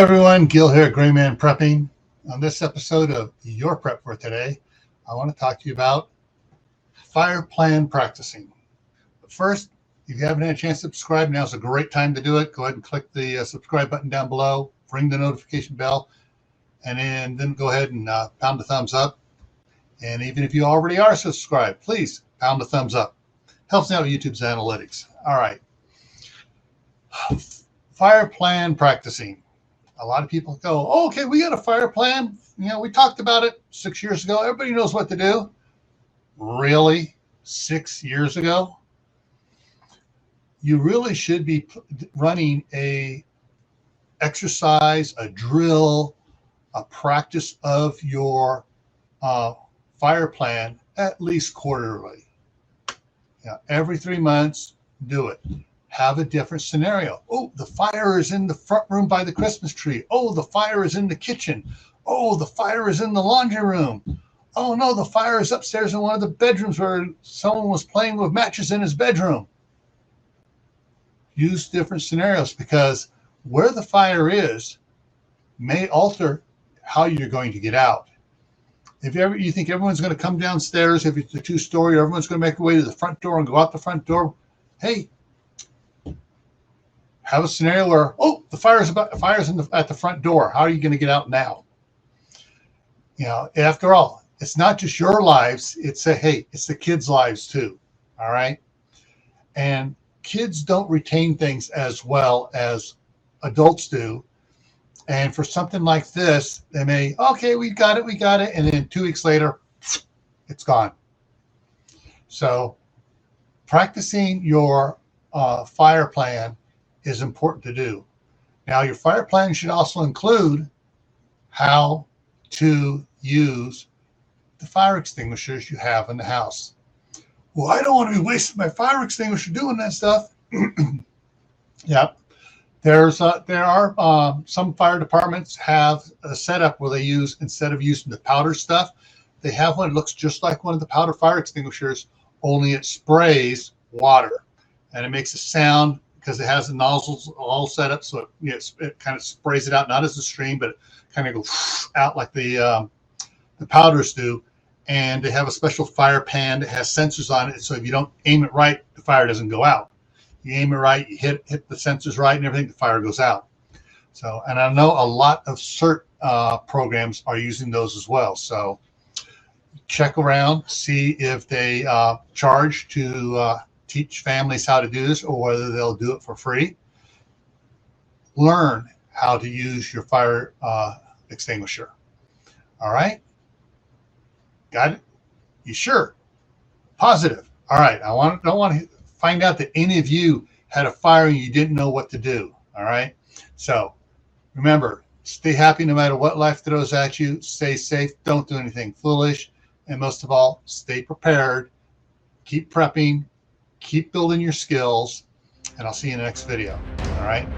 Everyone, Gil here at GrayManPrepping. On this episode of Your Prep for Today, I want to talk to you about fire plan practicing. But first, if you haven't had a chance to subscribe, now's a great time to do it. Go ahead and click the subscribe button down below, ring the notification bell, and then go ahead and pound the thumbs up. And even if you already are subscribed, please pound the thumbs up. Helps me out with YouTube's analytics. All right. Fire plan practicing. A lot of people go, oh, okay, we got a fire plan. You know, we talked about it 6 years ago. Everybody knows what to do. Really? 6 years ago? You really should be running a exercise, a drill, a practice of your fire plan at least quarterly. Every 3 months, do it. Have a different scenario. Oh, the fire is in the front room by the Christmas tree. Oh, the fire is in the kitchen. Oh, the fire is in the laundry room. Oh, no, the fire is upstairs in one of the bedrooms where someone was playing with matches in his bedroom. Use different scenarios because where the fire is may alter how you're going to get out. If you think everyone's going to come downstairs, if it's a two-story, everyone's going to make their way to the front door and go out the front door, hey, have a scenario where, oh, the fire's at the front door. How are you going to get out now? You know, after all, it's not just your lives. It's the kids' lives too. All right. And kids don't retain things as well as adults do. And for something like this, they may, okay, we got it. And then 2 weeks later, it's gone. So practicing your fire plan is important to do. Now, your fire plan should also include how to use the fire extinguishers you have in the house. Well, I don't want to be wasting my fire extinguisher doing that stuff. Yeah, there are some fire departments have a setup where they use, instead of using the powder stuff, they have one that looks just like one of the powder fire extinguishers, only it sprays water and it makes a sound because it has the nozzles all set up, so it kind of sprays it out, not as a stream, but it kind of goes out like the powders do. And they have a special fire pan that has sensors on it, so if you don't aim it right, the fire doesn't go out. You aim it right, you hit the sensors right, and everything, the fire goes out. So, and I know a lot of CERT programs are using those as well. So, check around, see if they charge to teach families how to do this, or whether they'll do it for free. Learn how to use your fire extinguisher. All right? Got it? You sure? Positive. All right. Don't want to find out that any of you had a fire and you didn't know what to do. All right? So remember, stay happy no matter what life throws at you. Stay safe. Don't do anything foolish. And most of all, stay prepared. Keep prepping. Keep building your skills, and I'll see you in the next video. All right.